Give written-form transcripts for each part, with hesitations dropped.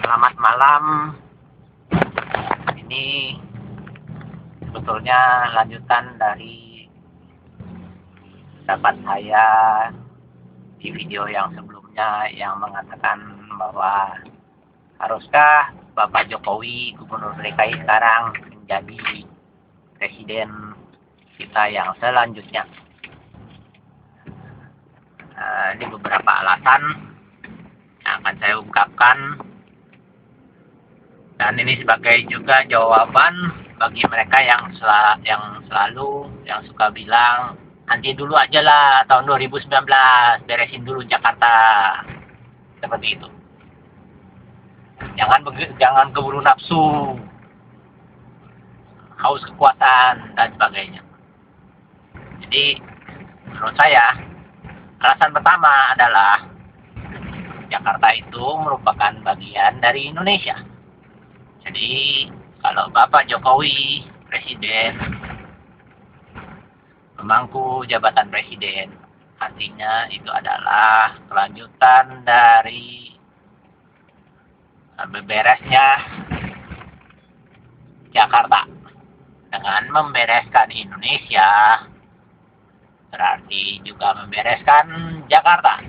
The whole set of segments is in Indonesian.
Selamat malam. Ini sebetulnya lanjutan dari pendapat saya di video yang sebelumnya yang mengatakan bahwa haruskah Bapak Jokowi, Gubernur DKI sekarang menjadi presiden kita yang selanjutnya. Ini beberapa alasan yang akan saya ungkapkan, dan ini sebagai juga jawaban bagi mereka yang selalu suka bilang nanti dulu aja lah tahun 2019, beresin dulu Jakarta, seperti itu. Jangan keburu nafsu, haus kekuatan dan sebagainya. Jadi menurut saya alasan pertama adalah Jakarta itu merupakan bagian dari Indonesia. Jadi kalau Bapak Jokowi presiden, memangku jabatan presiden, artinya itu adalah kelanjutan dari beberesnya Jakarta. Dengan membereskan Indonesia, berarti juga membereskan Jakarta.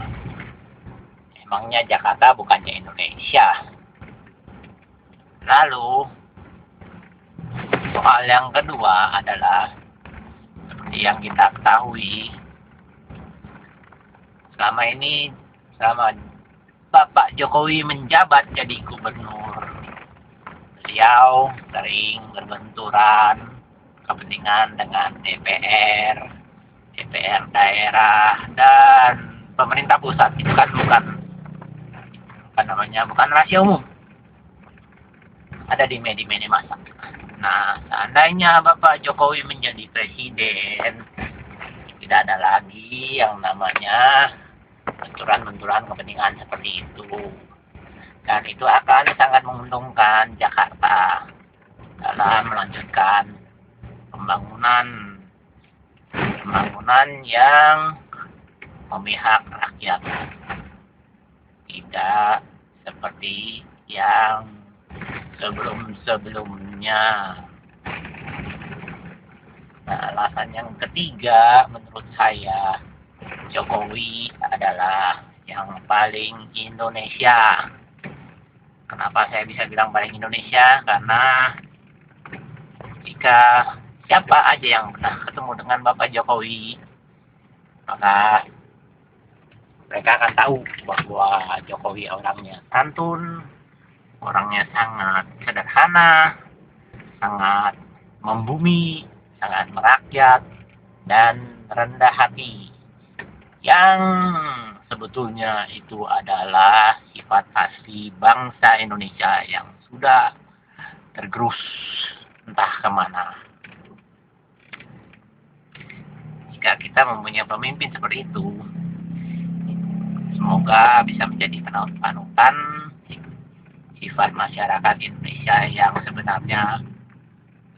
Emangnya Jakarta bukannya Indonesia? Lalu, soal yang kedua adalah seperti yang kita ketahui, selama Bapak Jokowi menjabat jadi gubernur, beliau sering berbenturan kepentingan dengan DPR daerah, dan pemerintah pusat. Itu kan bukan rahasia umum, ada di media massa. Nah, seandainya Bapak Jokowi menjadi presiden, tidak ada lagi yang namanya benturan kepentingan seperti itu, dan itu akan sangat menguntungkan Jakarta dalam melanjutkan pembangunan yang memihak rakyat, tidak seperti yang sebelumnya. Nah, alasan yang ketiga menurut saya, Jokowi adalah yang paling Indonesia. Kenapa saya bisa bilang paling Indonesia? Karena jika siapa aja yang pernah ketemu dengan Bapak Jokowi, maka mereka akan tahu bahwa Jokowi orangnya santun, orangnya sangat sederhana, sangat membumi, sangat merakyat, dan rendah hati. Yang sebetulnya itu adalah sifat asli bangsa Indonesia yang sudah tergerus entah kemana. Jika kita mempunyai pemimpin seperti itu, semoga bisa menjadi panutan sifat masyarakat Indonesia yang sebenarnya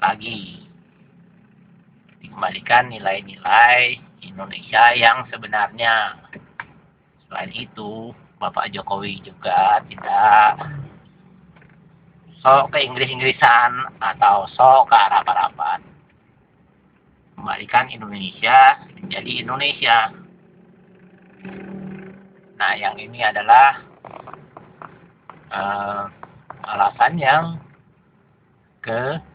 lagi dikembalikan nilai-nilai Indonesia yang sebenarnya. Selain itu, Bapak Jokowi juga tidak sok ke Inggris-Inggrisan atau sok ke Arab-Araban. Kembalikan Indonesia menjadi Indonesia. Nah, yang ini adalah alasan yang keempat,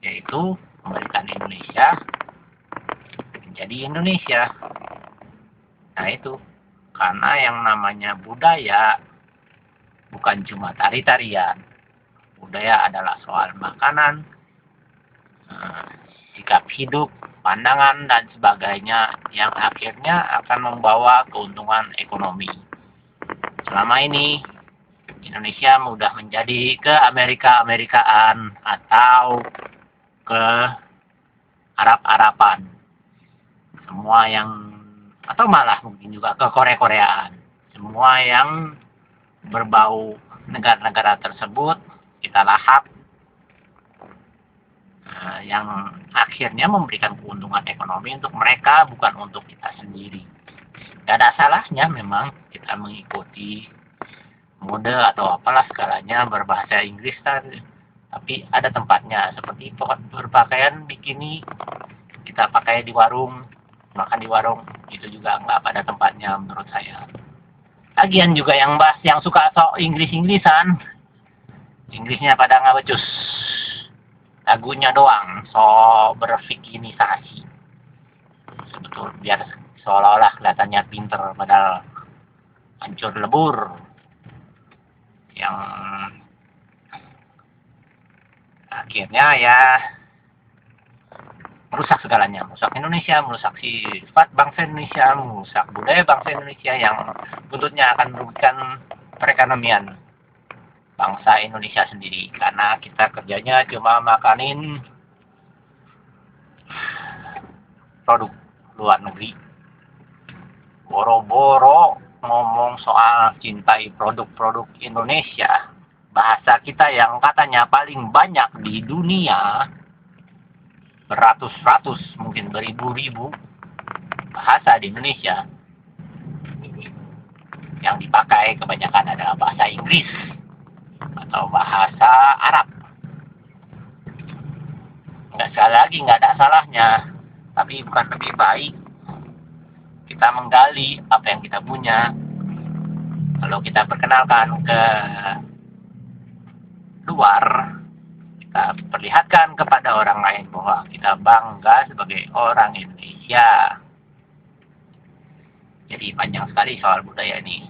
yaitu kembalikan Indonesia menjadi Indonesia. Nah, itu karena yang namanya budaya bukan cuma tari-tarian. Budaya adalah soal makanan, sikap hidup, pandangan, dan sebagainya yang akhirnya akan membawa keuntungan ekonomi. Selama ini Indonesia mudah menjadi ke Amerikaan atau ke Arab-Araban, semua yang, atau malah mungkin juga ke Korea-Koreaan, semua yang berbau negara-negara tersebut kita lahap, yang akhirnya memberikan keuntungan ekonomi untuk mereka, bukan untuk kita sendiri. Nggak ada salahnya memang kita mengikuti mode atau apalah skalanya berbahasa Inggris tapi ada tempatnya. Seperti berpakaian bikini kita pakai di warung, makan di warung, itu juga nggak pada tempatnya menurut saya. Lagian juga yang suka sok Inggrisan, Inggrisnya pada nggak becus, lagunya doang sok berfikinisasi, sebetul biar seolah-olah kelihatannya pinter padahal hancur lebur. Yang akhirnya ya merusak segalanya, merusak Indonesia, merusak sifat bangsa Indonesia, merusak budaya bangsa Indonesia yang buntutnya akan merugikan perekonomian bangsa Indonesia sendiri, karena kita kerjanya cuma makanin produk luar negeri. Boro-boro ngomong soal cintai produk-produk Indonesia, bahasa kita yang katanya paling banyak di dunia, beratus-ratus mungkin beribu-ribu bahasa di Indonesia, yang dipakai kebanyakan adalah bahasa Inggris atau bahasa Arab. Sekali lagi nggak ada salahnya, tapi bukan lebih baik kita menggali apa yang kita punya, kalau kita perkenalkan ke luar, kita perlihatkan kepada orang lain bahwa kita bangga sebagai orang Indonesia. Jadi panjang sekali soal budaya ini,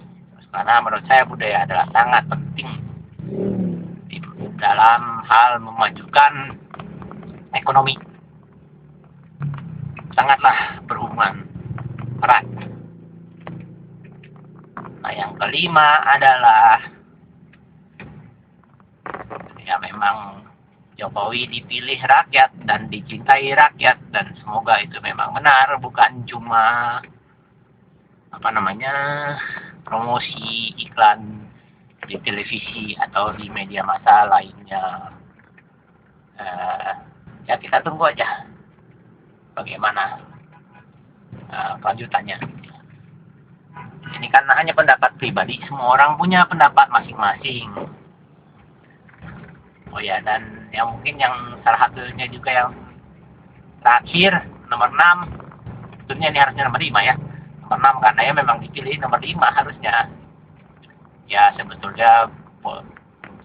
karena menurut saya budaya adalah sangat penting di dalam hal memajukan ekonomi, sangatlah berhubungan erat. Nah, yang kelima adalah ya memang Jokowi dipilih rakyat dan dicintai rakyat, dan semoga itu memang benar, bukan cuma promosi iklan di televisi atau di media massa lainnya. Ya kita tunggu aja bagaimana kelanjutannya. Ini kan hanya pendapat pribadi, semua orang punya pendapat masing-masing. Oh ya, dan yang mungkin yang salah satunya juga yang terakhir, nomor 6, tentunya ini harusnya nomor 5 ya. Nomor 6 karena ya memang dipilih nomor 5 harusnya. Ya sebetulnya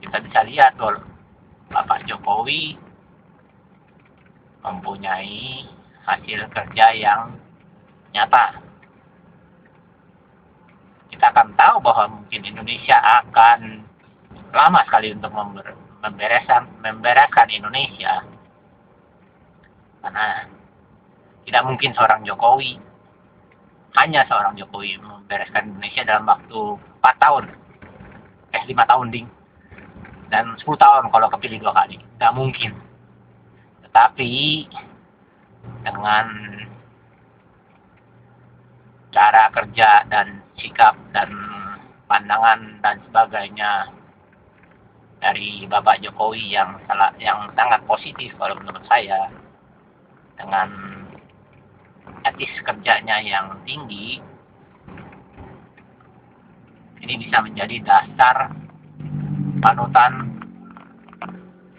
kita bisa lihat bahwa Bapak Jokowi mempunyai hasil kerja yang nyata. Kita akan tahu bahwa mungkin Indonesia akan lama sekali untuk membereskan Indonesia, karena tidak mungkin hanya seorang Jokowi membereskan Indonesia dalam waktu 4 tahun, 5 tahun dan 10 tahun kalau kepilih 2 kali, tidak mungkin. Tetapi dengan cara kerja dan sikap dan pandangan dan sebagainya dari Bapak Jokowi yang sangat positif kalau menurut saya, dengan etis kerjanya yang tinggi, ini bisa menjadi dasar panutan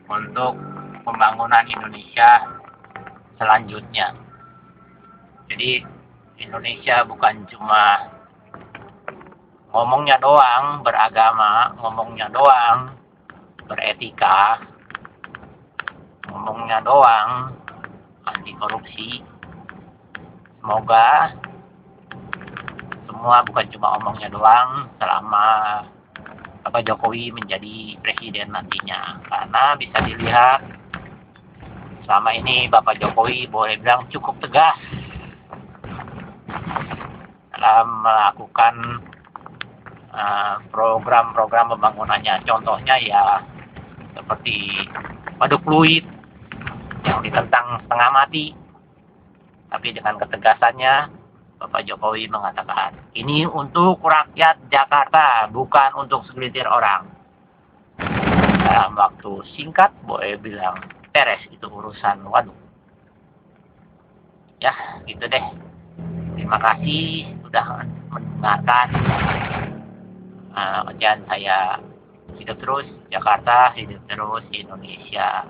untuk pembangunan Indonesia selanjutnya. Jadi Indonesia bukan cuma ngomongnya doang beragama, ngomongnya doang beretika, ngomongnya doang anti korupsi. Semoga semua bukan cuma omongnya doang selama Bapak Jokowi menjadi presiden nantinya, karena bisa dilihat selama ini Bapak Jokowi boleh bilang cukup tegas dalam melakukan program-program pembangunannya. Contohnya ya seperti waduk fluid yang ditentang setengah mati, tapi dengan ketegasannya Bapak Jokowi mengatakan ini untuk rakyat Jakarta, bukan untuk segelintir orang. Dalam waktu singkat boleh bilang beres itu urusan waduk. Ya gitu deh. Terima kasih sudah mendengarkan. Dan saya hidup terus Jakarta, hidup terus Indonesia.